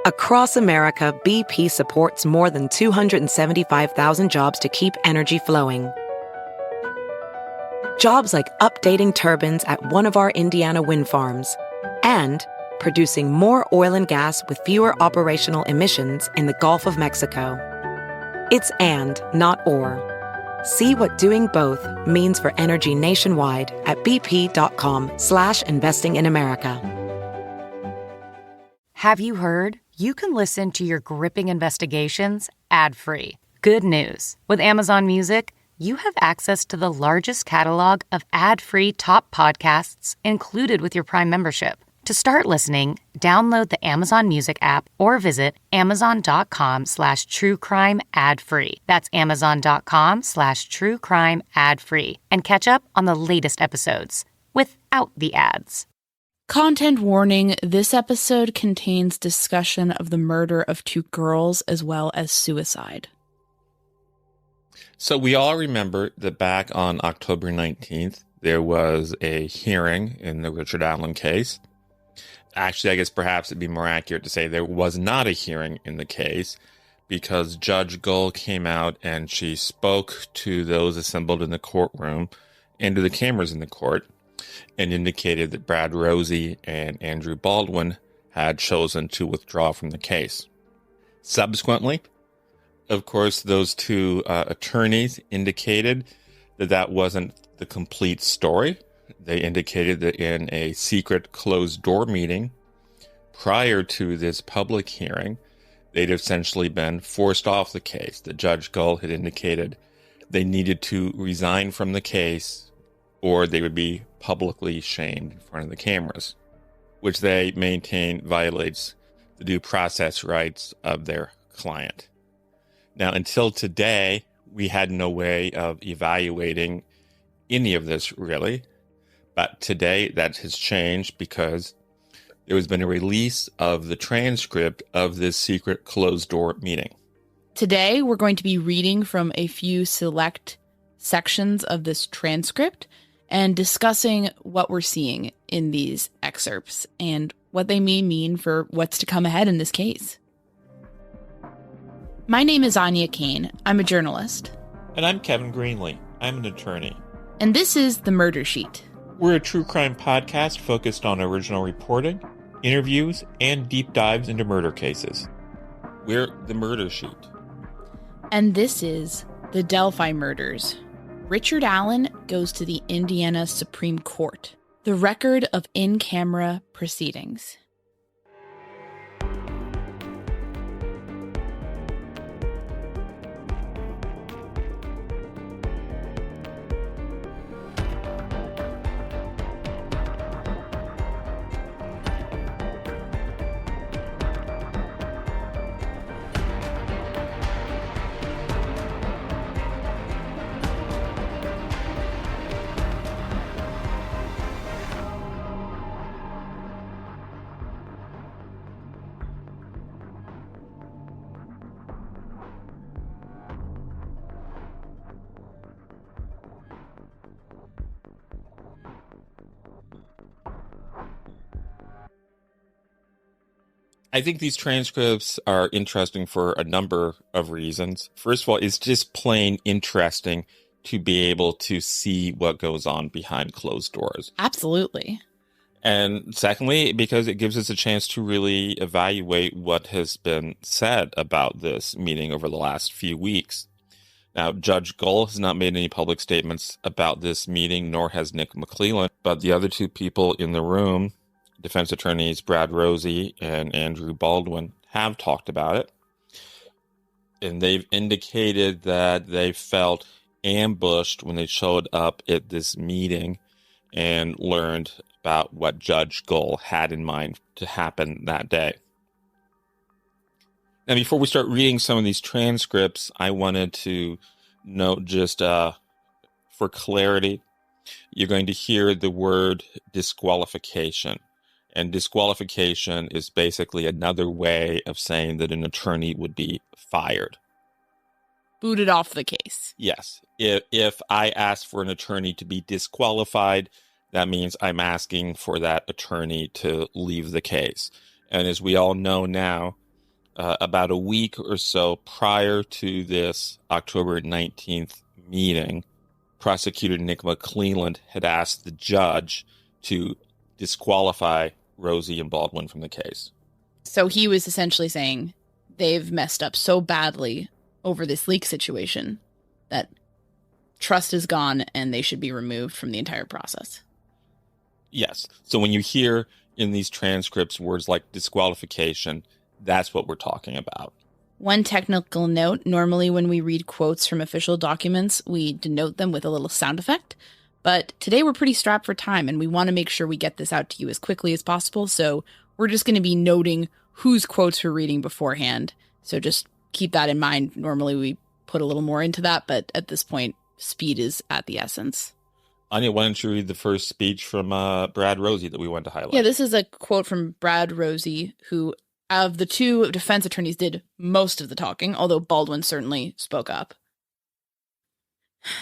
Across America, BP supports more than 275,000 jobs to keep energy flowing. Jobs like updating turbines at one of our Indiana wind farms and producing more oil and gas with fewer operational emissions in the Gulf of Mexico. It's and, not or. See what doing both means for energy nationwide at bp.com/investing in America. Have you heard? You can listen to your gripping investigations ad-free. Good news. With Amazon Music, you have access to the largest catalog of ad-free top podcasts included with your Prime membership. To start listening, download the Amazon Music app or visit amazon.com/truecrime ad-free. That's amazon.com/truecrime ad-free. And catch up on the latest episodes without the ads. Content warning, this episode contains discussion of the murder of 2 girls as well as suicide. So we all remember that back on October 19th, there was a hearing in the Richard Allen case. Actually, I guess perhaps it'd be more accurate to say there was not a hearing in the case because Judge Gull came out and she spoke to those assembled in the courtroom and to the cameras in the court and indicated that Brad Rozzi and Andrew Baldwin had chosen to withdraw from the case. Subsequently, of course, those 2 attorneys indicated that that wasn't the complete story. They indicated that in a secret closed-door meeting prior to this public hearing, they'd essentially been forced off the case. That Judge Gull had indicated they needed to resign from the case or they would be publicly shamed in front of the cameras, which they maintain violates the due process rights of their client. Now, until today, we had no way of evaluating any of this, really. But today, that has changed because there has been a release of the transcript of this secret closed-door meeting. Today, we're going to be reading from a few select sections of this transcript and discussing what we're seeing in these excerpts and what they may mean for what's to come ahead in this case. My name is Anya Kane. I'm a journalist. And I'm Kevin Greenlee. I'm an attorney. And this is The Murder Sheet. We're a true crime podcast focused on original reporting, interviews, and deep dives into murder cases. We're The Murder Sheet. And this is the Delphi murders. Richard Allen goes to the Indiana Supreme Court. The record of in-camera proceedings. I think these transcripts are interesting for a number of reasons. First of all, it's just plain interesting to be able to see what goes on behind closed doors. Absolutely. And secondly, because it gives us a chance to really evaluate what has been said about this meeting over the last few weeks. Now, Judge Gull has not made any public statements about this meeting, nor has Nick McLeland, but the other 2 people in the room, defense attorneys Brad Rozzi and Andrew Baldwin, have talked about it. And they've indicated that they felt ambushed when they showed up at this meeting and learned about what Judge Gull had in mind to happen that day. Now, before we start reading some of these transcripts, I wanted to note just for clarity, you're going to hear the word disqualification. And disqualification is basically another way of saying that an attorney would be fired. Booted off the case. Yes. If I ask for an attorney to be disqualified, that means I'm asking for that attorney to leave the case. And as we all know now, about a week or so prior to this October 19th meeting, prosecutor Nick McLeland had asked the judge to disqualify Rozzi and Baldwin from the case. So he was essentially saying they've messed up so badly over this leak situation that trust is gone and they should be removed from the entire process. Yes. So when you hear in these transcripts words like disqualification, that's what we're talking about. One technical note, normally when we read quotes from official documents, we denote them with a little sound effect. But today we're pretty strapped for time and we want to make sure we get this out to you as quickly as possible. So we're just going to be noting whose quotes we're reading beforehand. So just keep that in mind. Normally we put a little more into that, but at this point, speed is at the essence. Anya, why don't you read the first speech from Brad Rozzi that we want to highlight? Yeah, this is a quote from Brad Rozzi, who of the two defense attorneys did most of the talking, although Baldwin certainly spoke up.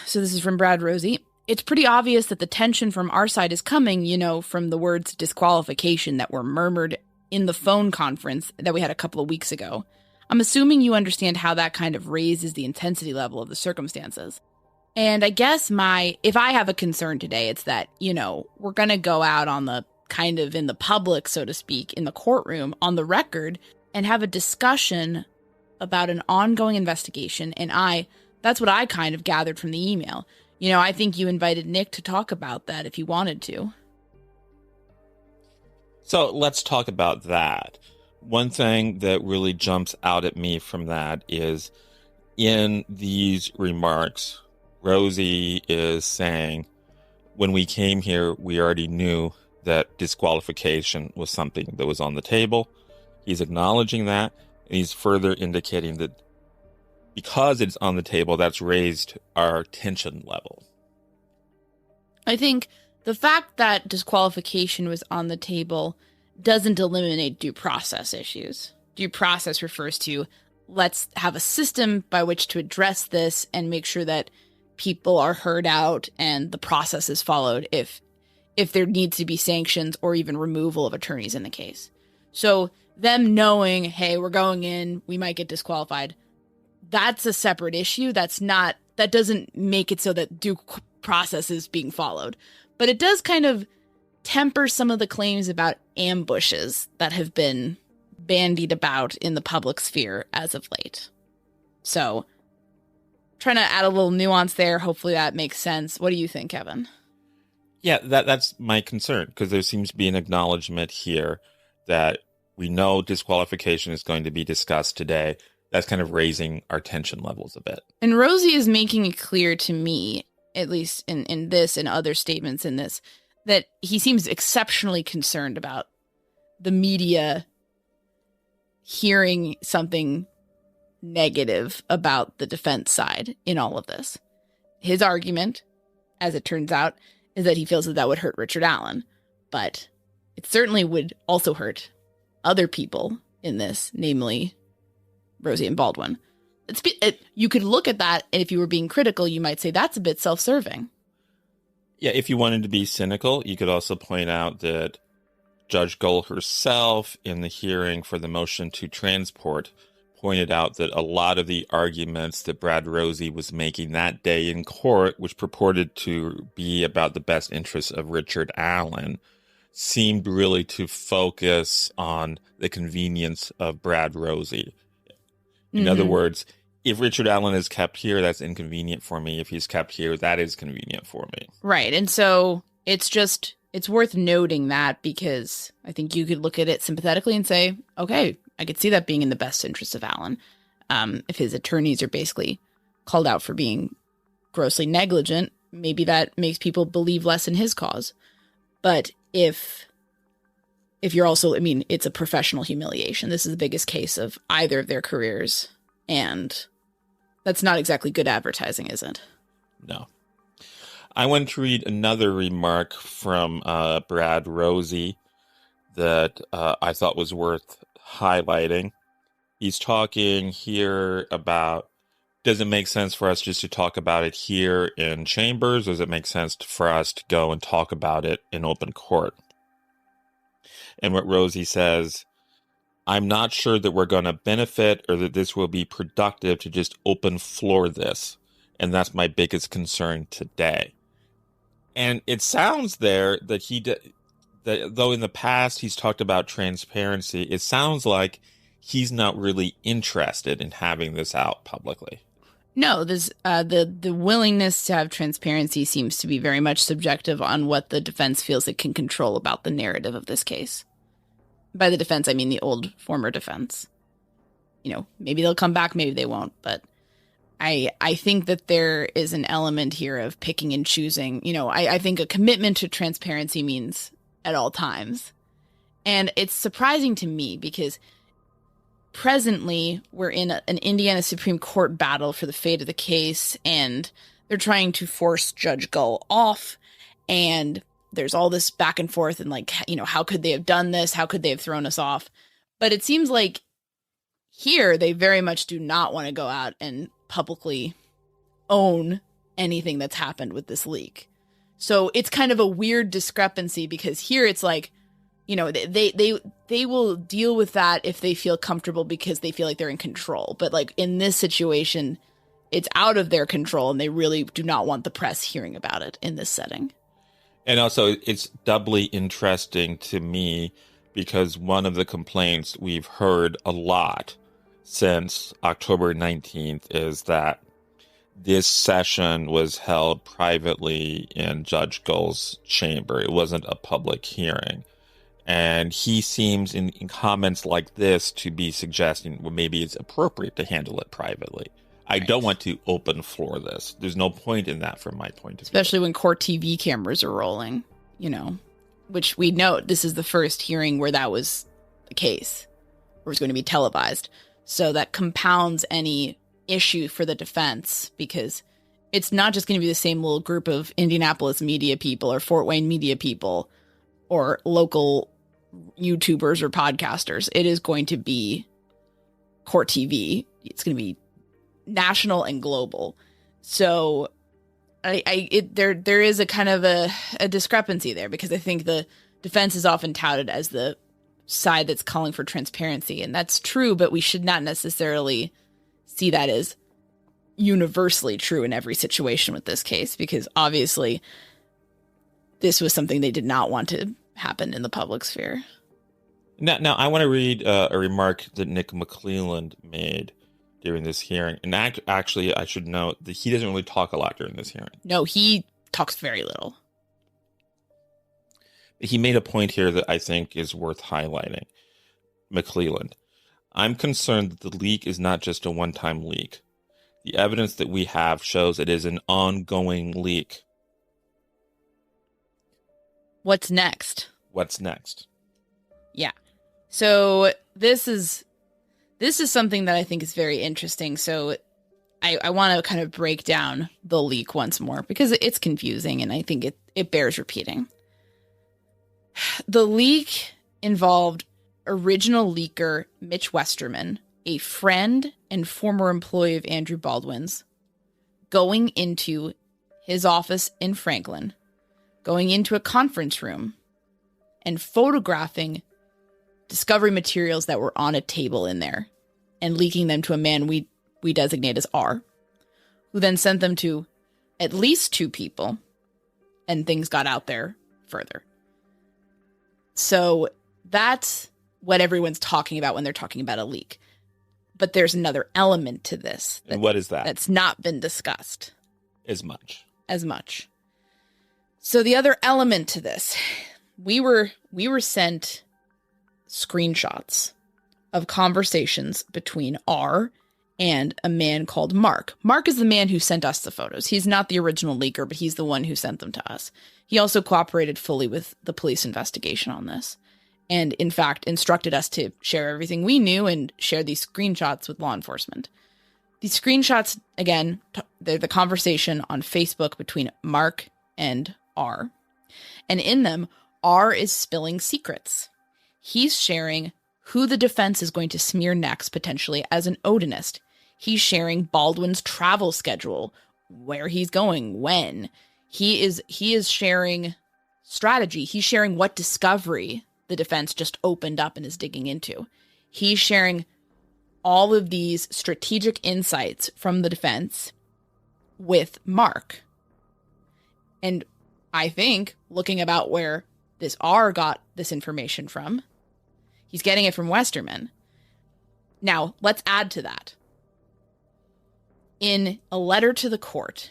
So this is from Brad Rozzi. It's pretty obvious that the tension from our side is coming, from the words disqualification that were murmured in the phone conference that we had a couple of weeks ago. I'm assuming you understand how that kind of raises the intensity level of the circumstances. And I guess if I have a concern today, it's that, we're going to go out on the kind of in the public, so to speak, in the courtroom on the record and have a discussion about an ongoing investigation. And that's what I kind of gathered from the email. I think you invited Nick to talk about that if he wanted to. So let's talk about that. One thing that really jumps out at me from that is in these remarks, Rozzi is saying, when we came here, we already knew that disqualification was something that was on the table. He's acknowledging that, and he's further indicating that because it's on the table, that's raised our tension level. I think the fact that disqualification was on the table doesn't eliminate due process issues. Due process refers to, let's have a system by which to address this and make sure that people are heard out and the process is followed if there needs to be sanctions or even removal of attorneys in the case. So them knowing, hey, we're going in, we might get disqualified, that's a separate issue. That doesn't make it so that due process is being followed. But it does kind of temper some of the claims about ambushes that have been bandied about in the public sphere as of late. So trying to add a little nuance there. Hopefully that makes sense. What do you think, Kevin? Yeah, that's my concern, because there seems to be an acknowledgement here that we know disqualification is going to be discussed today. That's kind of raising our tension levels a bit. And Rozzi is making it clear to me, at least in this and other statements in this, that he seems exceptionally concerned about the media hearing something negative about the defense side in all of this. His argument, as it turns out, is that he feels that would hurt Richard Allen, but it certainly would also hurt other people in this, namely Rozzi and Baldwin. You could look at that, and if you were being critical, you might say that's a bit self-serving. Yeah, if you wanted to be cynical, you could also point out that Judge Gull herself, in the hearing for the motion to transport, pointed out that a lot of the arguments that Brad Rozzi was making that day in court, which purported to be about the best interests of Richard Allen, seemed really to focus on the convenience of Brad Rozzi. In other words, if Richard Allen is kept here, that's inconvenient for me. If he's kept here, that is convenient for me. Right. And so it's worth noting that, because I think you could look at it sympathetically and say, okay, I could see that being in the best interest of Allen. If his attorneys are basically called out for being grossly negligent, maybe that makes people believe less in his cause. But if you're also, it's a professional humiliation. This is the biggest case of either of their careers, and that's not exactly good advertising, is it? No. I want to read another remark from Brad Rozzi that I thought was worth highlighting. He's talking here about, does it make sense for us just to talk about it here in chambers, or does it make sense for us to go and talk about it in open court? And what Rozzi says I'm not sure that we're going to benefit or that this will be productive to just open floor this. And that's my biggest concern today. And it sounds there that that though in the past he's talked about transparency, it sounds like he's not really interested in having this out publicly. No, this the willingness to have transparency seems to be very much subjective on what the defense feels it can control about the narrative of this case. By the defense, I mean the old former defense. You know, maybe they'll come back, maybe they won't, but I think that there is an element here of picking and choosing. You know, I think a commitment to transparency means at all times. And it's surprising to me because presently we're in an Indiana Supreme Court battle for the fate of the case, and they're trying to force Judge Gull off, and there's all this back and forth and like, you know, how could they have done this? How could they have thrown us off? But it seems like here they very much do not want to go out and publicly own anything that's happened with this leak. So it's kind of a weird discrepancy because here it's like, you know, they will deal with that if they feel comfortable because they feel like they're in control. But like in this situation, it's out of their control and they really do not want the press hearing about it in this setting. And also it's doubly interesting to me because one of the complaints we've heard a lot since October 19th is that this session was held privately in Judge Gull's chamber. It wasn't a public hearing. And he seems in comments like this to be suggesting, well, maybe it's appropriate to handle it privately. I don't want to open floor this. There's no point in that from my point of view. Especially when court TV cameras are rolling, you know, which we note this is the first hearing where that was the case, where it's going to be televised. So that compounds any issue for the defense because it's not just going to be the same little group of Indianapolis media people or Fort Wayne media people or local YouTubers or podcasters. It is going to be court TV. It's going to be national and global. So there is a kind of a discrepancy there because I think the defense is often touted as the side that's calling for transparency, and that's true, but we should not necessarily see that as universally true in every situation with this case because obviously this was something they did not want to happen in the public sphere. Now I want to read a remark that Nick McLeland made during this hearing. And actually, I should note that he doesn't really talk a lot during this hearing. No, he talks very little. He made a point here that I think is worth highlighting. McLeland, I'm concerned that the leak is not just a one-time leak. The evidence that we have shows it is an ongoing leak. What's next? What's next? Yeah. So this is something that I think is very interesting. So I want to kind of break down the leak once more because it's confusing and I think it bears repeating. The leak involved original leaker Mitch Westerman, a friend and former employee of Andrew Baldwin's, going into his office in Franklin, going into a conference room, and photographing discovery materials that were on a table in there and leaking them to a man we designate as R, who then sent them to at least 2 people, and things got out there further. So that's what everyone's talking about when they're talking about a leak. But there's another element to this. And what is that? That's not been discussed. As much. So the other element to this, we were sent screenshots of conversations between R and a man called Mark. Mark is the man who sent us the photos. He's not the original leaker, but he's the one who sent them to us. He also cooperated fully with the police investigation on this, and in fact instructed us to share everything we knew and share these screenshots with law enforcement. These screenshots, again, they're the conversation on Facebook between Mark and R. And in them, R is spilling secrets. He's sharing who the defense is going to smear next, potentially, as an Odinist. He's sharing Baldwin's travel schedule, where he's going, when. He is sharing strategy. He's sharing what discovery the defense just opened up and is digging into. He's sharing all of these strategic insights from the defense with Mark. And I think, looking about where this R got this information from, he's getting it from Westerman. Now, let's add to that. In a letter to the court,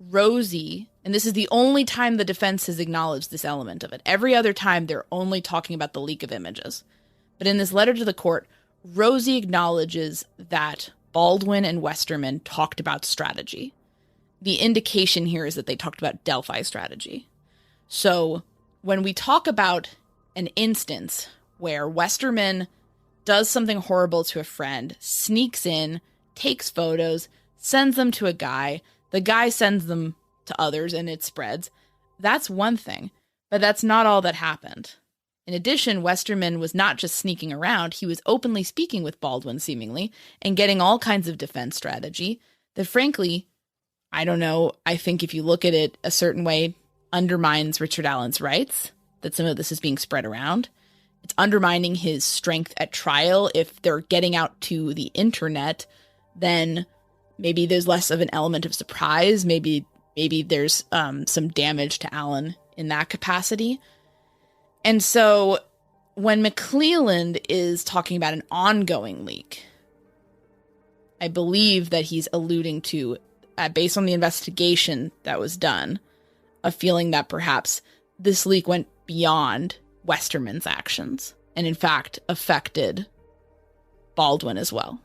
Rozzi, and this is the only time the defense has acknowledged this element of it. Every other time, they're only talking about the leak of images. But in this letter to the court, Rozzi acknowledges that Baldwin and Westerman talked about strategy. The indication here is that they talked about Delphi strategy. So when we talk about an instance where Westerman does something horrible to a friend, sneaks in, takes photos, sends them to a guy, the guy sends them to others and it spreads, that's one thing. But that's not all that happened. In addition, Westerman was not just sneaking around, he was openly speaking with Baldwin, seemingly, and getting all kinds of defense strategy that, frankly, I don't know, I think if you look at it a certain way, undermines Richard Allen's rights, that some of this is being spread around. It's undermining his strength at trial. If they're getting out to the internet, then maybe there's less of an element of surprise. Maybe there's some damage to Allen in that capacity. And so when McLeland is talking about an ongoing leak, I believe that he's alluding to, based on the investigation that was done, a feeling that perhaps this leak went beyond Westerman's actions and in fact affected Baldwin as well.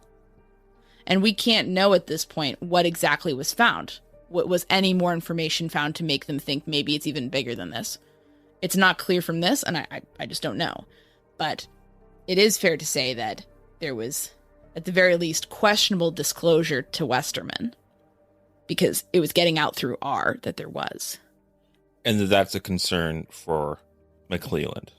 And we can't know at this point what exactly was found. What was any more information found to make them think maybe it's even bigger than this? It's not clear from this, and I just don't know. But it is fair to say that there was, at the very least, questionable disclosure to Westerman, because it was getting out through R that there was. And that's a concern for McLeland.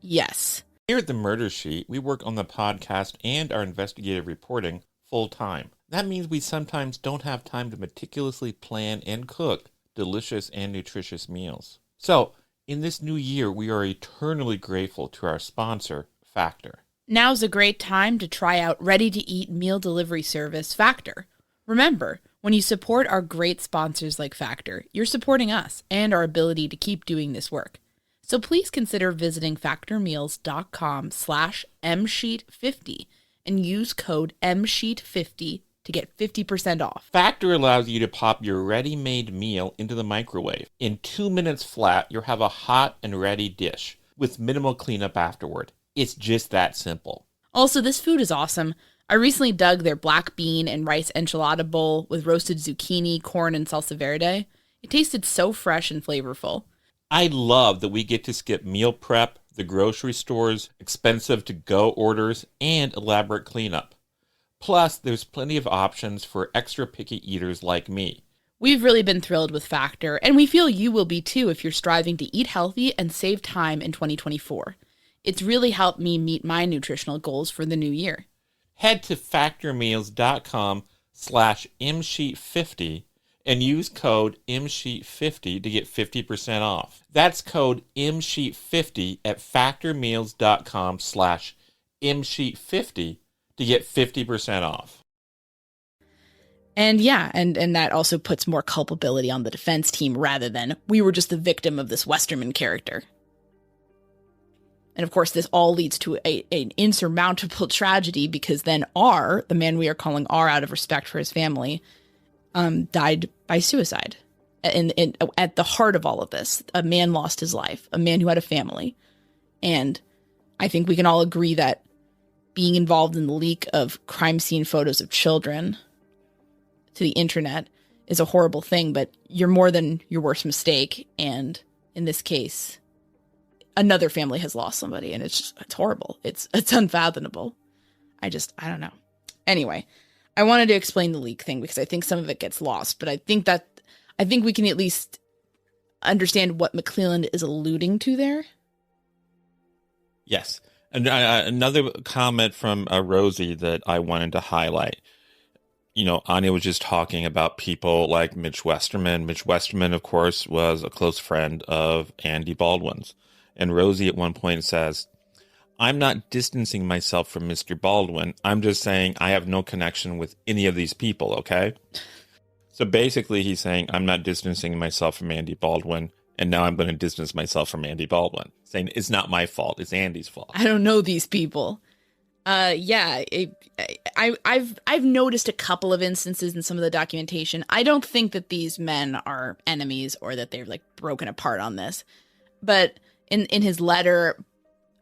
Yes. Here at the Murder Sheet, we work on the podcast and our investigative reporting full time. That means we sometimes don't have time to meticulously plan and cook delicious and nutritious meals. So, in this new year, we are eternally grateful to our sponsor, Factor. Now's a great time to try out ready-to-eat meal delivery service, Factor. Remember, when you support our great sponsors like Factor, you're supporting us and our ability to keep doing this work. So please consider visiting factormeals.com/msheet50 and use code msheet50 to get 50% off. Factor allows you to pop your ready-made meal into the microwave. In 2 minutes flat, you'll have a hot and ready dish with minimal cleanup afterward. It's just that simple. Also, this food is awesome. I recently dug their black bean and rice enchilada bowl with roasted zucchini, corn, and salsa verde. It tasted so fresh and flavorful. I love that we get to skip meal prep, the grocery stores, expensive to-go orders, and elaborate cleanup. Plus, there's plenty of options for extra picky eaters like me. We've really been thrilled with Factor, and we feel you will be too if you're striving to eat healthy and save time in 2024. It's really helped me meet my nutritional goals for the new year. Head to factormeals.com/msheet50 and use code msheet50 to get 50% off. That's code msheet50 at factormeals.com/msheet50 to get 50% off. And yeah, and that also puts more culpability on the defense team rather than we were just the victim of this Westerman character. And of course, this all leads to an insurmountable tragedy because then R, the man we are calling R out of respect for his family, died by suicide. And at the heart of all of this, a man lost his life, a man who had a family. And I think we can all agree that being involved in the leak of crime scene photos of children to the internet is a horrible thing, but you're more than your worst mistake. And in this case, another family has lost somebody, and it's horrible. It's unfathomable. I don't know. Anyway, I wanted to explain the leak thing because I think some of it gets lost, but I think we can at least understand what McLeland is alluding to there. Yes. And another comment from Rozzi that I wanted to highlight. You know, Anya was just talking about people like Mitch Westerman. Mitch Westerman, of course, was a close friend of Andy Baldwin's. And Rozzi at one point says, I'm not distancing myself from Mr. Baldwin. I'm just saying I have no connection with any of these people, okay? So basically he's saying I'm not distancing myself from Andy Baldwin, and now I'm going to distance myself from Andy Baldwin, saying it's not my fault, it's Andy's fault. I don't know these people. I've noticed a couple of instances in some of the documentation. I don't think that these men are enemies or that they're like broken apart on this. But in his letter,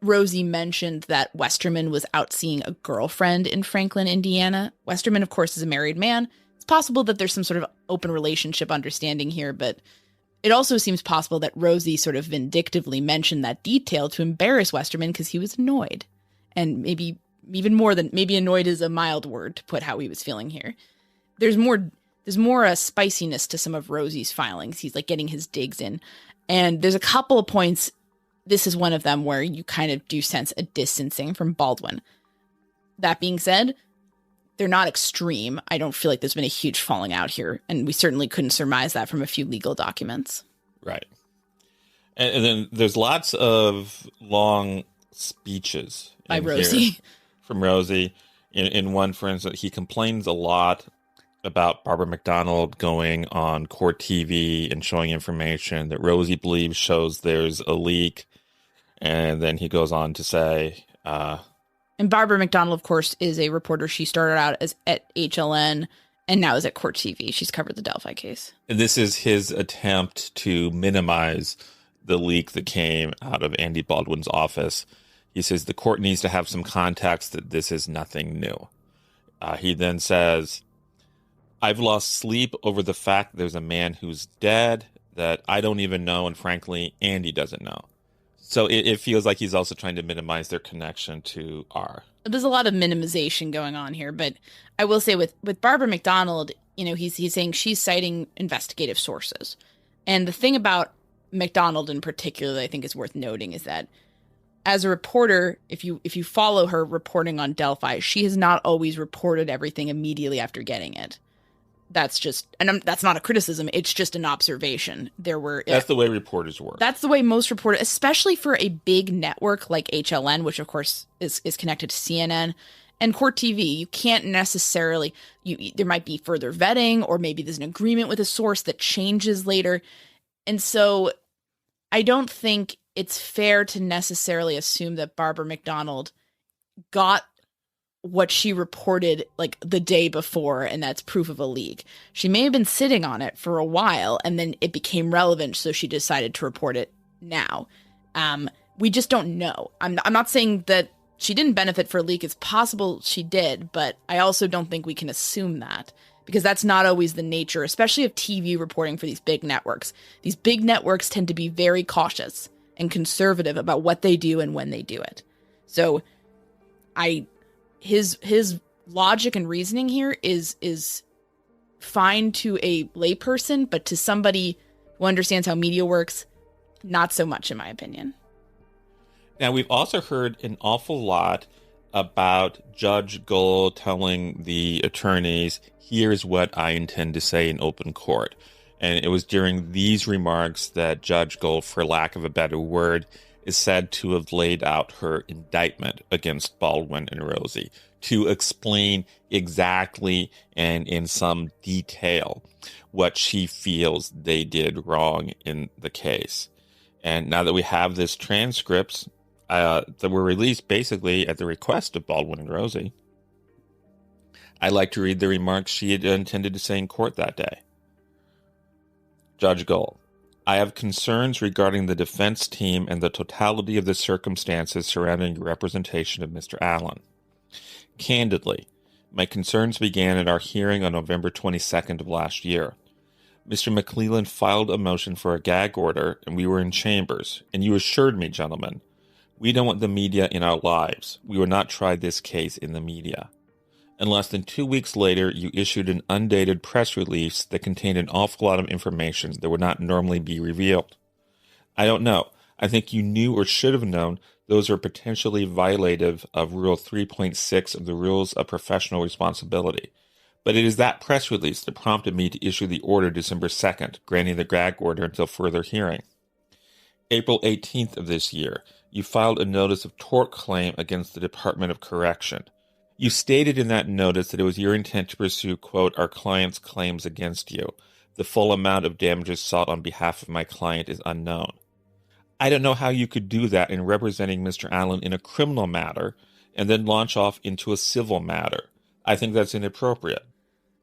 Rozzi mentioned that Westerman was out seeing a girlfriend in Franklin, Indiana. Westerman, of course, is a married man. It's possible that there's some sort of open relationship understanding here, but it also seems possible that Rozzi sort of vindictively mentioned that detail to embarrass Westerman because he was annoyed. And maybe even more than, maybe annoyed is a mild word to put how he was feeling here. There's more spiciness to some of Rozzi's filings. He's like getting his digs in. And there's a couple of points, this is one of them, where you kind of do sense a distancing from Baldwin. That being said, they're not extreme. I don't feel like there's been a huge falling out here. And we certainly couldn't surmise that from a few legal documents. Right. And then there's lots of long speeches by Rozzi. From Rozzi. In one, for instance, he complains a lot about Barbara McDonald going on court TV and showing information that Rozzi believes shows there's a leak. And then he goes on to say... and Barbara McDonald, of course, is a reporter. She started out as at HLN and now is at Court TV. She's covered the Delphi case. And this is his attempt to minimize the leak that came out of Andy Baldwin's office. He says the court needs to have some context that this is nothing new. He then says, I've lost sleep over the fact there's a man who's dead that I don't even know, and frankly, Andy doesn't know. So it feels like he's also trying to minimize their connection to R. There's a lot of minimization going on here, but I will say with Barbara McDonald, you know, he's saying she's citing investigative sources. And the thing about McDonald in particular that I think is worth noting is that as a reporter, if you follow her reporting on Delphi, she has not always reported everything immediately after getting it. That's just, and that's not a criticism. It's just an observation. That's the way reporters work. That's the way most reporters, especially for a big network like HLN, which of course is connected to CNN and Court TV. You can't necessarily, there might be further vetting, or maybe there's an agreement with a source that changes later. And so I don't think it's fair to necessarily assume that Barbara McDonald got what she reported like the day before, and that's proof of a leak. She may have been sitting on it for a while, and then it became relevant, so she decided to report it now. We just don't know. I'm not saying that she didn't benefit for a leak. It's possible she did, but I also don't think we can assume that, because that's not always the nature, especially of TV reporting for these big networks. These big networks tend to be very cautious and conservative about what they do and when they do it. So his logic and reasoning here is fine to a layperson, but to somebody who understands how media works, not so much, in my opinion. Now, we've also heard an awful lot about Judge Gull telling the attorneys, here's what I intend to say in open court. And it was during these remarks that Judge Gull, for lack of a better word, is said to have laid out her indictment against Baldwin and Rozzi to explain exactly and in some detail what she feels they did wrong in the case. And now that we have this transcripts that were released basically at the request of Baldwin and Rozzi, I'd like to read the remarks she had intended to say in court that day. Judge Gull, I have concerns regarding the defense team and the totality of the circumstances surrounding your representation of Mr. Allen. Candidly, my concerns began at our hearing on November 22nd of last year. Mr. McLeland filed a motion for a gag order, and we were in chambers, and you assured me, gentlemen, we don't want the media in our lives. We will not try this case in the media. And less than 2 weeks later, you issued an undated press release that contained an awful lot of information that would not normally be revealed. I don't know. I think you knew or should have known those are potentially violative of Rule 3.6 of the Rules of Professional Responsibility. But it is that press release that prompted me to issue the order December 2nd, granting the gag order until further hearing. April 18th of this year, you filed a notice of tort claim against the Department of Correction. You stated in that notice that it was your intent to pursue, quote, our client's claims against you. The full amount of damages sought on behalf of my client is unknown. I don't know how you could do that in representing Mr. Allen in a criminal matter and then launch off into a civil matter. I think that's inappropriate.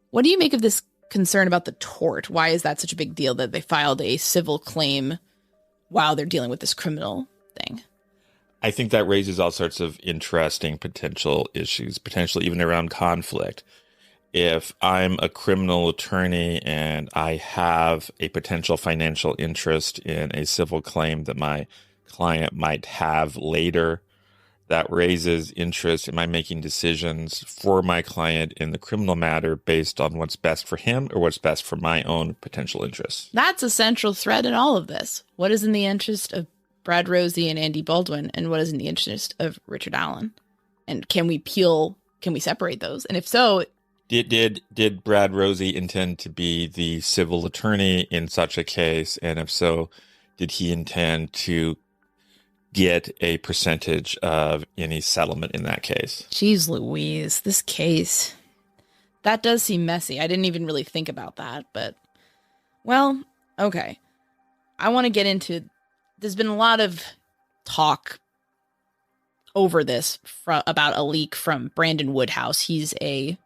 What do you make of this concern about the tort? Why is that such a big deal that they filed a civil claim while they're dealing with this criminal thing? I think that raises all sorts of interesting potential issues, potentially even around conflict. If I'm a criminal attorney and I have a potential financial interest in a civil claim that my client might have later, that raises interest in my making decisions for my client in the criminal matter based on what's best for him or what's best for my own potential interests. That's a central thread in all of this. What is in the interest of Brad Rozzi and Andy Baldwin, and what is in the interest of Richard Allen? And can we separate those? And if so, did Brad Rozzi intend to be the civil attorney in such a case? And if so, did he intend to get a percentage of any settlement in that case? Jeez Louise, this case, that does seem messy. I didn't even really think about that, but well, okay. I want to get into, there's been a lot of talk over this about a leak from Brandon Woodhouse. He's a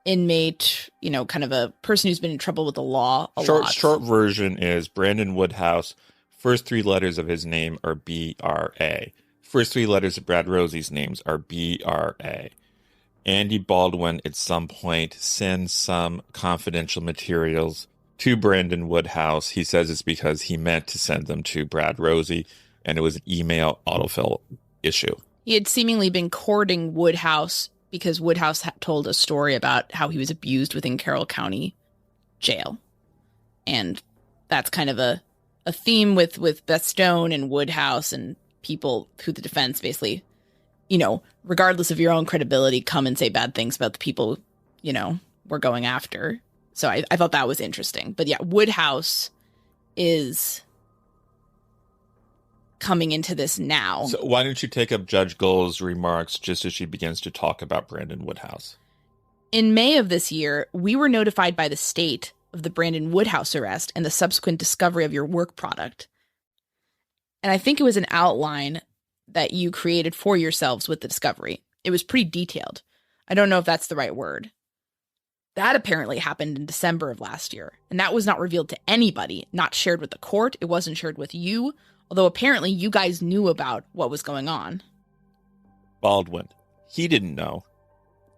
inmate, kind of a person who's been in trouble with the law a lot. Short version is Brandon Woodhouse. First three letters of his name are B-R-A. First three letters of Brad Rozzi's names are B-R-A. Andy Baldwin at some point sends some confidential materials to Brandon Woodhouse. He says it's because he meant to send them to Brad Rozzi, and it was an email autofill issue. He had seemingly been courting Woodhouse because Woodhouse told a story about how he was abused within Carroll County Jail. And that's kind of a theme with Beth Stone and Woodhouse and people who the defense basically, regardless of your own credibility, come and say bad things about the people, we're going after. So I thought that was interesting. But yeah, Woodhouse is coming into this now. So why don't you take up Judge Gull's remarks just as she begins to talk about Brandon Woodhouse? In May of this year, we were notified by the state of the Brandon Woodhouse arrest and the subsequent discovery of your work product. And I think it was an outline that you created for yourselves with the discovery. It was pretty detailed. I don't know if that's the right word. That apparently happened in December of last year, and that was not revealed to anybody, not shared with the court. It wasn't shared with you, although apparently you guys knew about what was going on. Baldwin. He didn't know.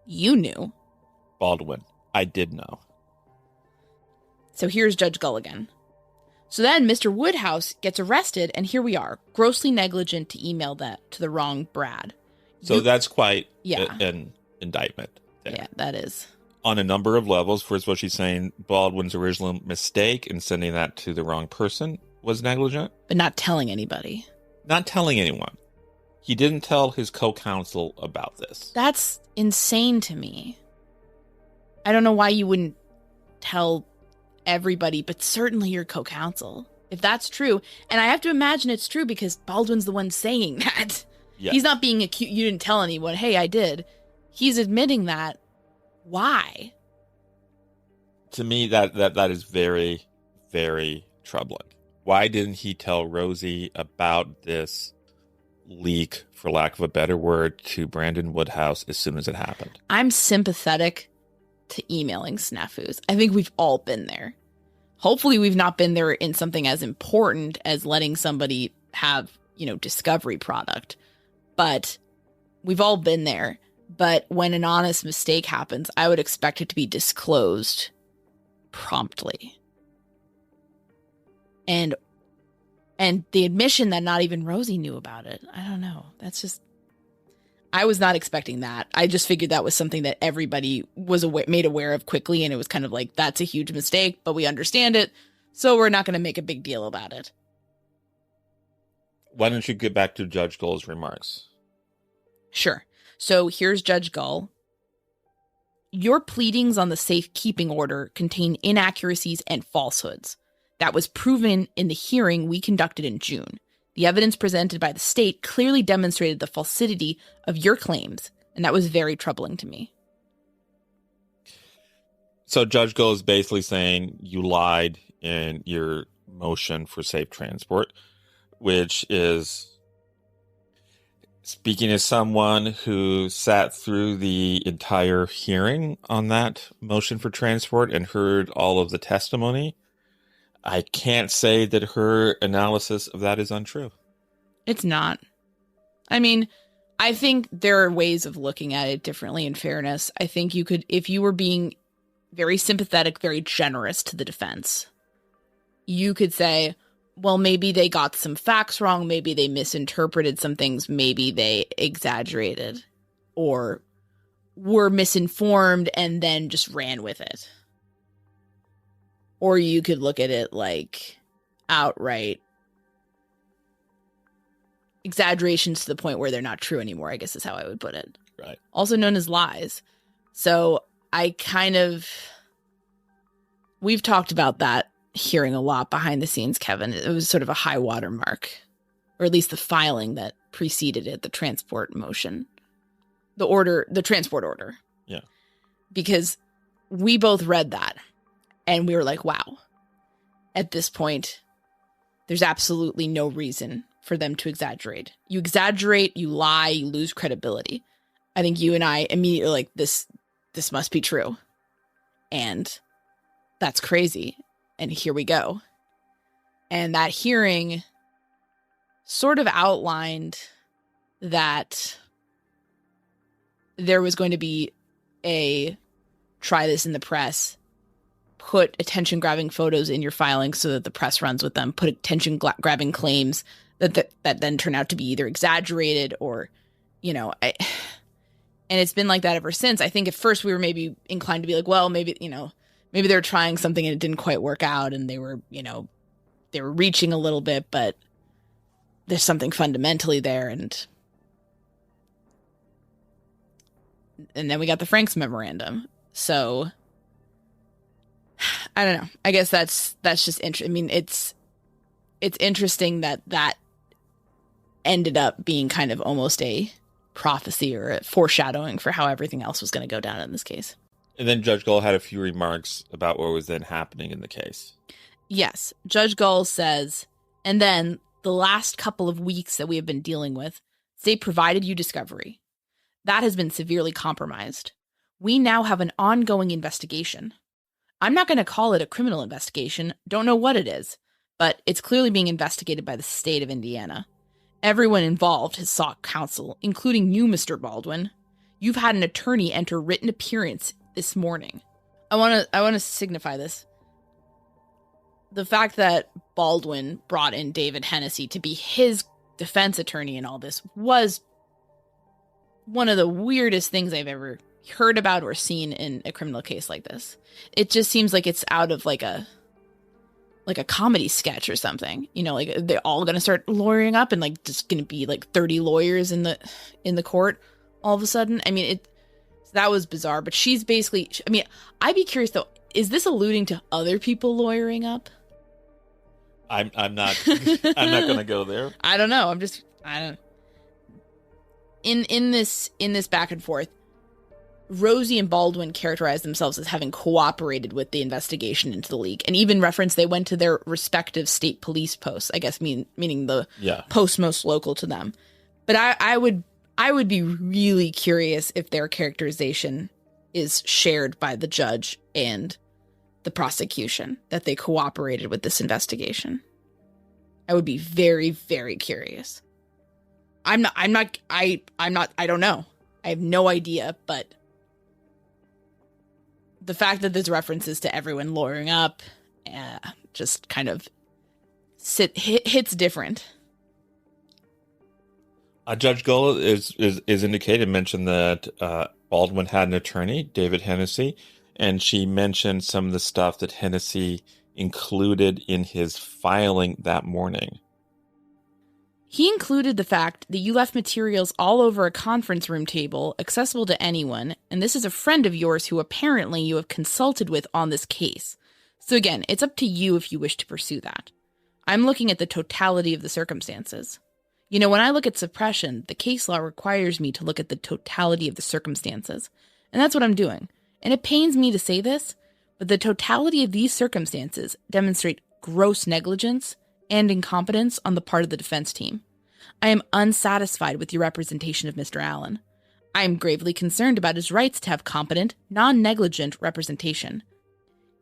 You knew. Baldwin. I did know. So here's Judge Gull again. So then Mr. Woodhouse gets arrested, and here we are, grossly negligent to email that to the wrong Brad. So that's quite an indictment there. Yeah, that is. On a number of levels. First of all, she's saying Baldwin's original mistake in sending that to the wrong person was negligent. But not telling anybody. Not telling anyone. He didn't tell his co-counsel about this. That's insane to me. I don't know why you wouldn't tell everybody, but certainly your co-counsel. If that's true, and I have to imagine it's true because Baldwin's the one saying that. Yeah. He's not being accused. You didn't tell anyone, hey, I did. He's admitting that. Why? To me, that is very, very troubling. Why didn't he tell Rozzi about this leak, for lack of a better word, to Brandon Woodhouse as soon as it happened? I'm sympathetic to emailing snafus. I think we've all been there. Hopefully we've not been there in something as important as letting somebody have, discovery product. But we've all been there. But when an honest mistake happens, I would expect it to be disclosed promptly. And the admission that not even Rozzi knew about it. I don't know. That's just, I was not expecting that. I just figured that was something that everybody was made aware of quickly. And it was kind of like, that's a huge mistake, but we understand it. So we're not going to make a big deal about it. Why don't you get back to Judge Gull's remarks? Sure. So here's Judge Gull. Your pleadings on the safekeeping order contain inaccuracies and falsehoods. That was proven in the hearing we conducted in June. The evidence presented by the state clearly demonstrated the falsity of your claims, and that was very troubling to me. So Judge Gull is basically saying you lied in your motion for safe transport, which is, speaking as someone who sat through the entire hearing on that motion for transport and heard all of the testimony, I can't say that her analysis of that is untrue. It's not. I mean, I think there are ways of looking at it differently, in fairness. I think you could, if you were being very sympathetic, very generous to the defense, you could say, well, maybe they got some facts wrong, maybe they misinterpreted some things, maybe they exaggerated or were misinformed and then just ran with it. Or you could look at it like outright exaggerations to the point where they're not true anymore, I guess is how I would put it. Right. Also known as lies. So we've talked about that hearing a lot behind the scenes, Kevin. It was sort of a high water mark, or at least the filing that preceded it, the transport motion, the transport order. Yeah. Because we both read that and we were like, wow, at this point, there's absolutely no reason for them to exaggerate. You exaggerate, you lie, you lose credibility. I think you and I immediately like, this must be true. And that's crazy. And here we go. And that hearing sort of outlined that there was going to be a try this in the press, put attention-grabbing photos in your filing so that the press runs with them, put attention-grabbing claims that then turn out to be either exaggerated or, and it's been like that ever since. I think at first we were maybe inclined to be like, well, maybe they were trying something and it didn't quite work out and they were reaching a little bit, but there's something fundamentally there. And then we got the Franks memorandum. So I don't know. I guess that's just interesting. I mean, it's interesting that ended up being kind of almost a prophecy or a foreshadowing for how everything else was going to go down in this case. And then Judge Gull had a few remarks about what was then happening in the case. Yes. Judge Gull says, and then the last couple of weeks that we have been dealing with, state provided you discovery. That has been severely compromised. We now have an ongoing investigation. I'm not going to call it a criminal investigation. Don't know what it is, but it's clearly being investigated by the state of Indiana. Everyone involved has sought counsel, including you, Mr. Baldwin. You've had an attorney enter written appearance this morning. I want to signify this. The fact that Baldwin brought in David Hennessy to be his defense attorney in all this was one of the weirdest things I've ever heard about or seen in a criminal case like this. It just seems like it's out of like a comedy sketch or something. Like they're all going to start lawyering up and like just going to be like 30 lawyers in the court all of a sudden. I mean, that was bizarre, but she's basically, I mean, I'd be curious though, is this alluding to other people lawyering up? I'm not going to go there. I don't know. In this back and forth, Rozzi and Baldwin characterized themselves as having cooperated with the investigation into the leak, and even referenced they went to their respective state police posts, I guess meaning the post most local to them. But I would be really curious if their characterization is shared by the judge and the prosecution, that they cooperated with this investigation. I would be very, very curious. I don't know. I have no idea, but the fact that there's references to everyone lawyering up just kind of hits different. Judge Gull is indicated, mentioned that Baldwin had an attorney, David Hennessy, and she mentioned some of the stuff that Hennessy included in his filing that morning. He included the fact that you left materials all over a conference room table, accessible to anyone, and this is a friend of yours who apparently you have consulted with on this case. So again, it's up to you if you wish to pursue that. I'm looking at the totality of the circumstances. You know, when I look at suppression, the case law requires me to look at the totality of the circumstances. And that's what I'm doing. And it pains me to say this, but the totality of these circumstances demonstrate gross negligence and incompetence on the part of the defense team. I am unsatisfied with your representation of Mr. Allen. I am gravely concerned about his rights to have competent, non-negligent representation.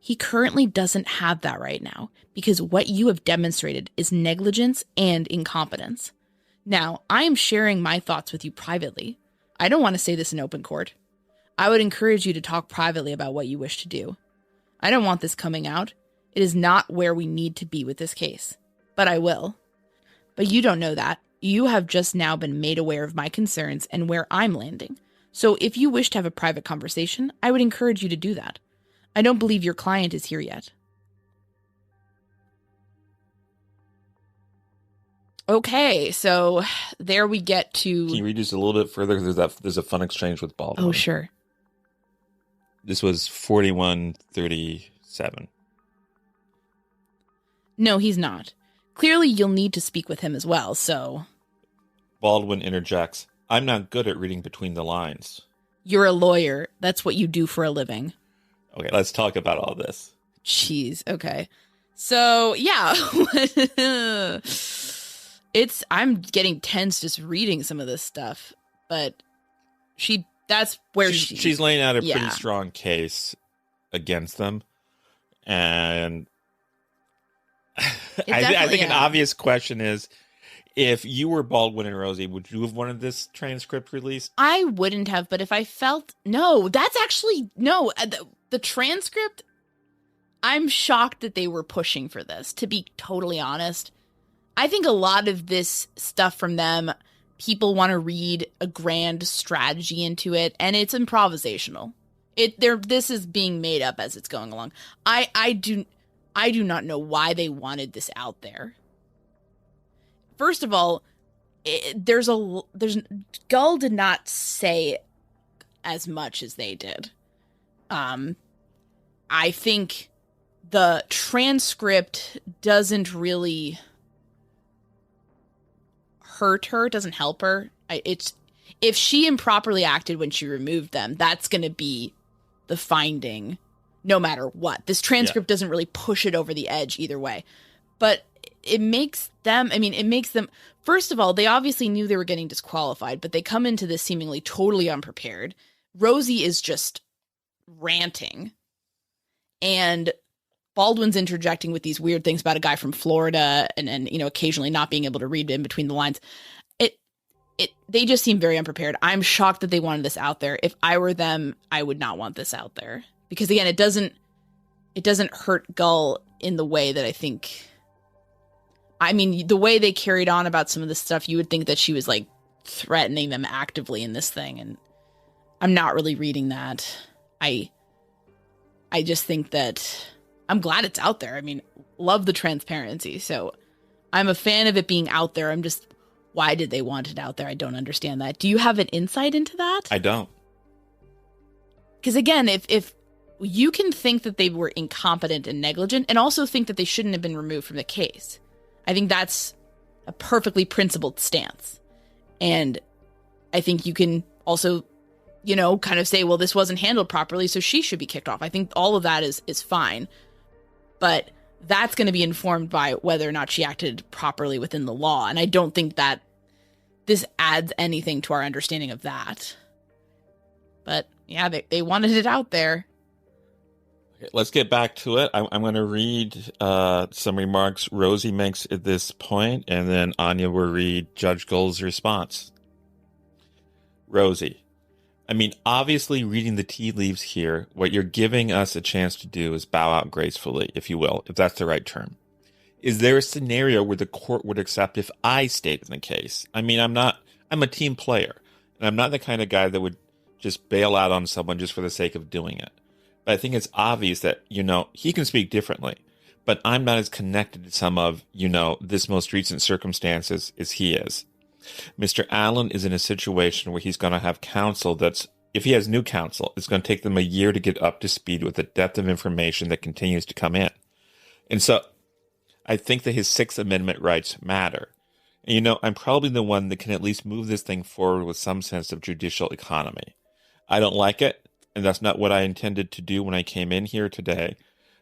He currently doesn't have that right now because what you have demonstrated is negligence and incompetence. Now, I am sharing my thoughts with you privately. I don't want to say this in open court. I would encourage you to talk privately about what you wish to do. I don't want this coming out. It is not where we need to be with this case. But I will. But you don't know that. You have just now been made aware of my concerns and where I'm landing. So if you wish to have a private conversation, I would encourage you to do that. I don't believe your client is here yet. Okay, so there we get to... Can you read just a little bit further? There's a fun exchange with Baldwin. Oh, sure. This was 4137. No, he's not. Clearly, you'll need to speak with him as well, so... Baldwin interjects, I'm not good at reading between the lines. You're a lawyer. That's what you do for a living. Okay, let's talk about all this. Jeez, okay. So, yeah. I'm getting tense just reading some of this stuff, but that's where she's laying out a pretty strong case against them. And I think an obvious question is, if you were Baldwin and Rozzi, would you have wanted this transcript released? I wouldn't have, but if I felt... No, that's actually... No, the transcript, I'm shocked that they were pushing for this, to be totally honest. I think a lot of this stuff from them, people want to read a grand strategy into it, and it's improvisational. This is being made up as it's going along. I do not know why they wanted this out there. First of all, Gull did not say as much as they did. I think the transcript doesn't really hurt her, doesn't help her. If she improperly acted when she removed them, that's going to be the finding no matter what. This transcript doesn't really push it over the edge either way. But it makes them, first of all, they obviously knew they were getting disqualified, but they come into this seemingly totally unprepared. Rozzi is just ranting. And Baldwin's interjecting with these weird things about a guy from Florida and occasionally not being able to read in between the lines. They just seem very unprepared. I'm shocked that they wanted this out there. If I were them, I would not want this out there. Because again, it doesn't hurt Gull in the way that I think... the way they carried on about some of this stuff, you would think that she was like threatening them actively in this thing. And I'm not really reading that. I just think that I'm glad it's out there. Love the transparency. So I'm a fan of it being out there. I'm just, why did they want it out there? I don't understand that. Do you have an insight into that? I don't. Because again, if you can think that they were incompetent and negligent and also think that they shouldn't have been removed from the case, I think that's a perfectly principled stance. And I think you can also, kind of say, well, this wasn't handled properly, so she should be kicked off. I think all of that is fine. But that's going to be informed by whether or not she acted properly within the law. And I don't think that this adds anything to our understanding of that. But yeah, they wanted it out there. Let's get back to it. I'm going to read some remarks Rozzi makes at this point, and then Anya will read Judge Gull's response. Rozzi, obviously reading the tea leaves here, what you're giving us a chance to do is bow out gracefully, if you will, if that's the right term. Is there a scenario where the court would accept if I stayed in the case? I'm a team player, and I'm not the kind of guy that would just bail out on someone just for the sake of doing it. But I think it's obvious that, he can speak differently, but I'm not as connected to some of, this most recent circumstances as he is. Mr. Allen is in a situation where he's going to have counsel that's, if he has new counsel, it's going to take them a year to get up to speed with the depth of information that continues to come in. And so I think that his Sixth Amendment rights matter. And, I'm probably the one that can at least move this thing forward with some sense of judicial economy. I don't like it, and that's not what I intended to do when I came in here today,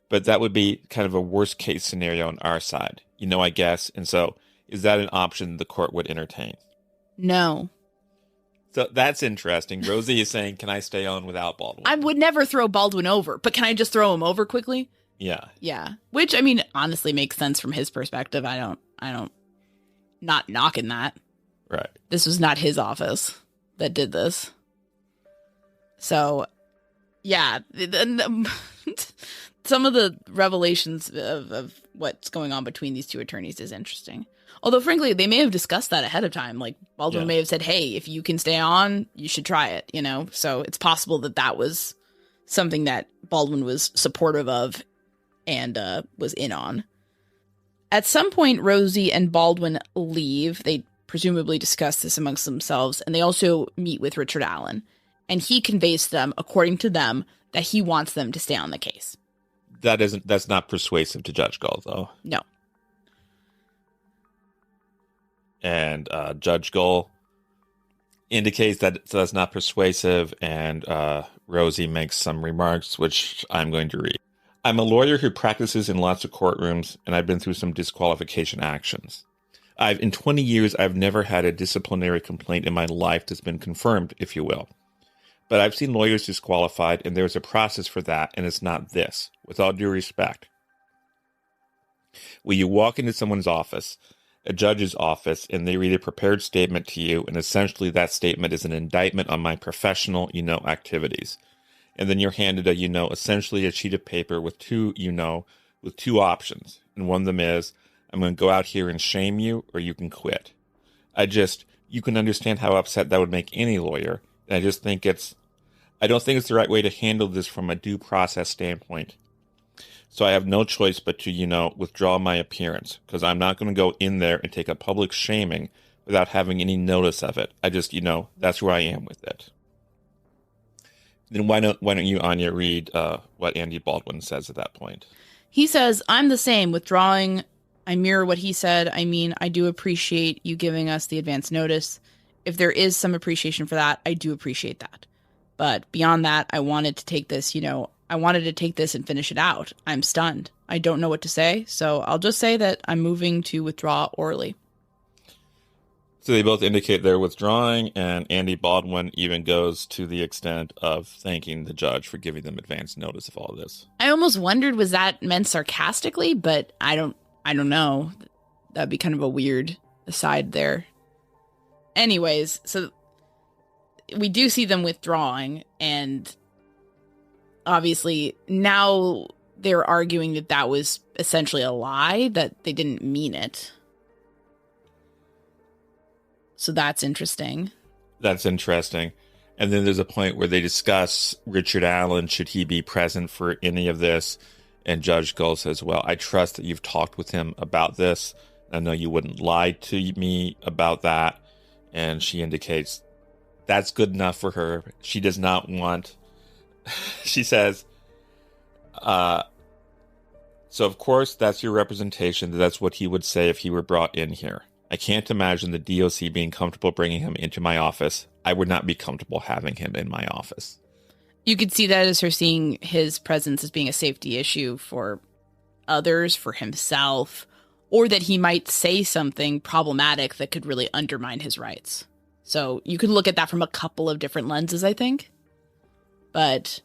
but that would be kind of a worst-case scenario on our side, I guess. And so, is that an option the court would entertain? No. So that's interesting. Rozzi is saying, can I stay on without Baldwin? I would never throw Baldwin over, but can I just throw him over quickly? Yeah. Yeah. Which, honestly makes sense from his perspective. I don't, not knocking that. Right. This was not his office that did this. So, yeah. Some of the revelations of what's going on between these two attorneys is interesting. Although, frankly, they may have discussed that ahead of time. Like, Baldwin may have said, hey, if you can stay on, you should try it, So it's possible that was something that Baldwin was supportive of and was in on. At some point, Rozzi and Baldwin leave. They presumably discuss this amongst themselves, and they also meet with Richard Allen. And he conveys to them, according to them, that he wants them to stay on the case. That's not persuasive to Judge Gull, though. No. And Judge Gull indicates that that's not persuasive, and Rozzi makes some remarks, which I'm going to read. I'm a lawyer who practices in lots of courtrooms, and I've been through some disqualification actions. In 20 years, I've never had a disciplinary complaint in my life that's been confirmed, if you will. But I've seen lawyers disqualified, and there's a process for that, and it's not this, with all due respect. When you walk into someone's office, a judge's office, and they read a prepared statement to you, and essentially that statement is an indictment on my professional, activities. And then you're handed essentially a sheet of paper with two options. And one of them is, I'm going to go out here and shame you, or you can quit. You can understand how upset that would make any lawyer. And I don't think it's the right way to handle this from a due process standpoint. So I have no choice but to, withdraw my appearance, because I'm not going to go in there and take a public shaming without having any notice of it. That's where I am with it. Then why don't you, Anya, read what Andy Baldwin says at that point? He says, I'm the same. Withdrawing, I mirror what he said. I do appreciate you giving us the advance notice. If there is some appreciation for that, I do appreciate that. But beyond that, I wanted to take this, and finish it out. I'm stunned. I don't know what to say, so I'll just say that I'm moving to withdraw orally. So they both indicate they're withdrawing, and Andy Baldwin even goes to the extent of thanking the judge for giving them advance notice of all of this. I almost wondered, was that meant sarcastically? But I don't know. That'd be kind of a weird aside there. Anyways, so we do see them withdrawing, and obviously now they're arguing that was essentially a lie, that they didn't mean it. So that's interesting. That's interesting. And then there's a point where they discuss Richard Allen, should he be present for any of this? And Judge Gull says, well, I trust that you've talked with him about this. I know you wouldn't lie to me about that. And she indicates that's good enough for her. She does not want, she says, so of course that's your representation. That's what he would say if he were brought in here. I can't imagine the DOC being comfortable bringing him into my office. I would not be comfortable having him in my office. You could see that as her seeing his presence as being a safety issue for others, for himself, or that he might say something problematic that could really undermine his rights. So you could look at that from a couple of different lenses, I think. But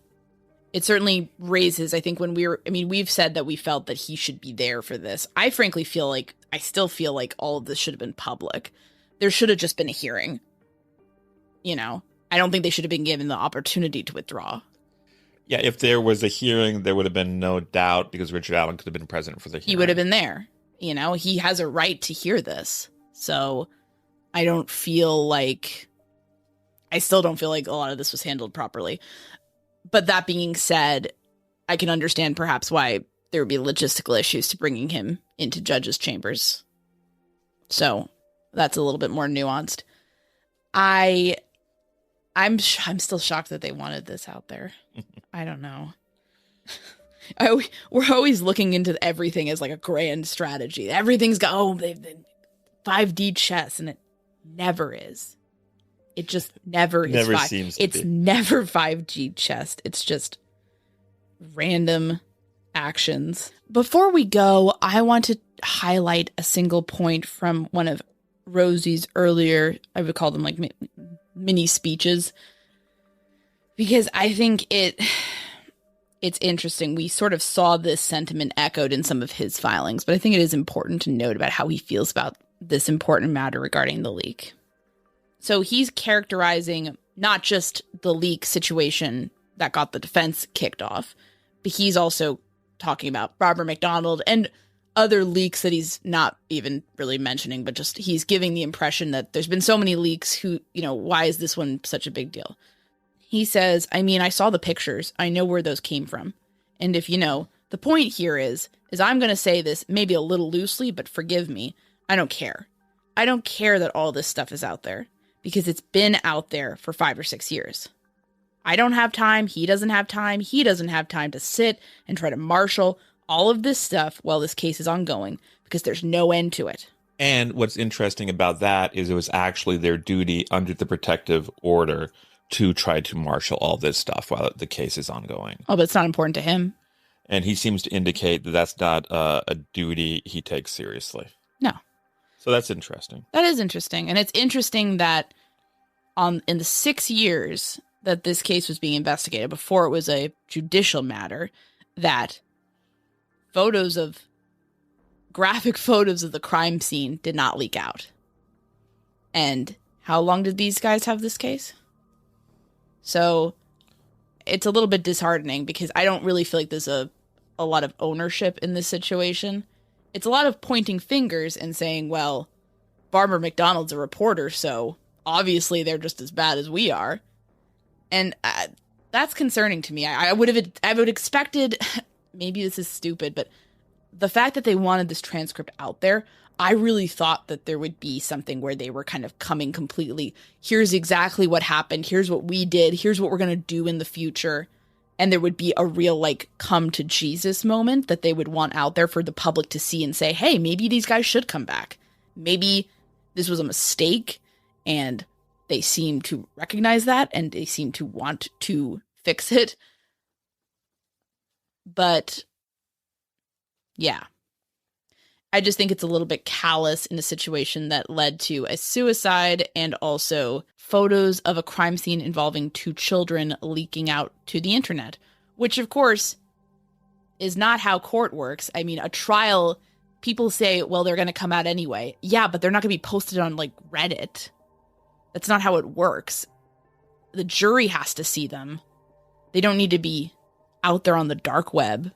it certainly raises, I think, we've said that we felt that he should be there for this. I still feel like all of this should have been public. There should have just been a hearing. I don't think they should have been given the opportunity to withdraw. Yeah, if there was a hearing, there would have been no doubt, because Richard Allen could have been present for the hearing. He would have been there. He has a right to hear this. So I still don't feel like a lot of this was handled properly. But that being said, I can understand perhaps why there would be logistical issues to bringing him into judges' chambers. So that's a little bit more nuanced. I'm still shocked that they wanted this out there. I don't know. We're always looking into everything as like a grand strategy. Everything's got, they've 5D chess, and it never is. It just never is. Never seems to It's be. never 5G chess. It's just random actions. Before we go, I want to highlight a single point from one of Rozzi's earlier, I would call them like mini speeches, because I think it's interesting. We sort of saw this sentiment echoed in some of his filings, but I think it is important to note about how he feels about this important matter regarding the leak. So he's characterizing not just the leak situation that got the defense kicked off, but he's also talking about Barbara McDonald and other leaks that he's not even really mentioning, but just he's giving the impression that there's been so many leaks, why is this one such a big deal? He says, I saw the pictures. I know where those came from. And if the point here is I'm going to say this maybe a little loosely, but forgive me. I don't care. I don't care that all this stuff is out there because it's been out there for 5 or 6 years. I don't have time. He doesn't have time. He doesn't have time to sit and try to marshal all of this stuff while this case is ongoing because there's no end to it. And what's interesting about that is it was actually their duty under the protective order to try to marshal all this stuff while the case is ongoing. Oh, but it's not important to him. And he seems to indicate that that's not a duty he takes seriously. No. So that's interesting. That is interesting. And it's interesting that in the 6 years that this case was being investigated, before it was a judicial matter, that graphic photos of the crime scene did not leak out. And how long did these guys have this case? So it's a little bit disheartening because I don't really feel like there's a lot of ownership in this situation. It's a lot of pointing fingers and saying, well, Barbara McDonald's a reporter, so obviously they're just as bad as we are. And that's concerning to me. I would expected, maybe this is stupid, but the fact that they wanted this transcript out there, I really thought that there would be something where they were kind of coming completely, here's exactly what happened, here's what we did, here's what we're going to do in the future. And there would be a real, come to Jesus moment that they would want out there for the public to see and say, hey, maybe these guys should come back. Maybe this was a mistake, and they seem to recognize that, and they seem to want to fix it. But, yeah. I just think it's a little bit callous in a situation that led to a suicide and also photos of a crime scene involving 2 children leaking out to the internet, which of course is not how court works. A trial, people say, well, they're going to come out anyway. Yeah, but they're not going to be posted on Reddit. That's not how it works. The jury has to see them. They don't need to be out there on the dark web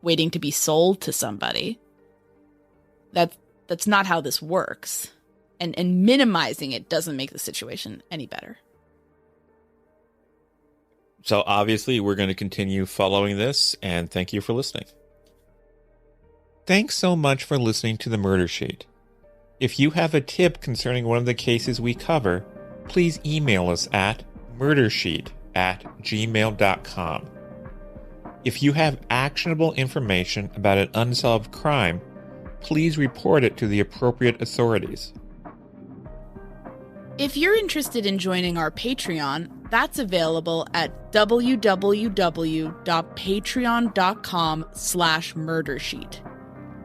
waiting to be sold to somebody. That's not how this works. And minimizing it doesn't make the situation any better. So obviously we're going to continue following this, and thank you for listening. Thanks so much for listening to The Murder Sheet. If you have a tip concerning one of the cases we cover, please email us at murdersheet@gmail.com. If you have actionable information about an unsolved crime, please report it to the appropriate authorities. If you're interested in joining our Patreon, that's available at www.patreon.com/murdersheet.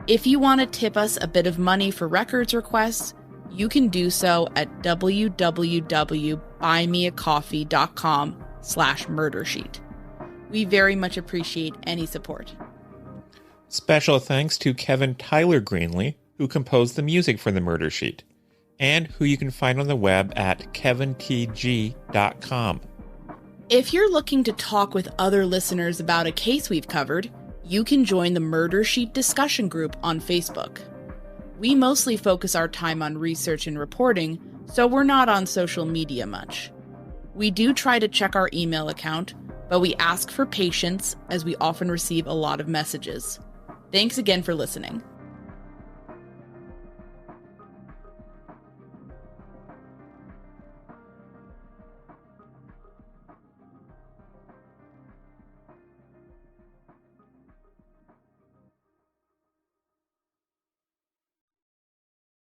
If you want to tip us a bit of money for records requests, you can do so at www.buymeacoffee.com/murdersheet. We very much appreciate any support. Special thanks to Kevin Tyler Greenlee, who composed the music for The Murder Sheet, and who you can find on the web at kevintg.com. If you're looking to talk with other listeners about a case we've covered, you can join the Murder Sheet discussion group on Facebook. We mostly focus our time on research and reporting, so we're not on social media much. We do try to check our email account, but we ask for patience as we often receive a lot of messages. Thanks again for listening.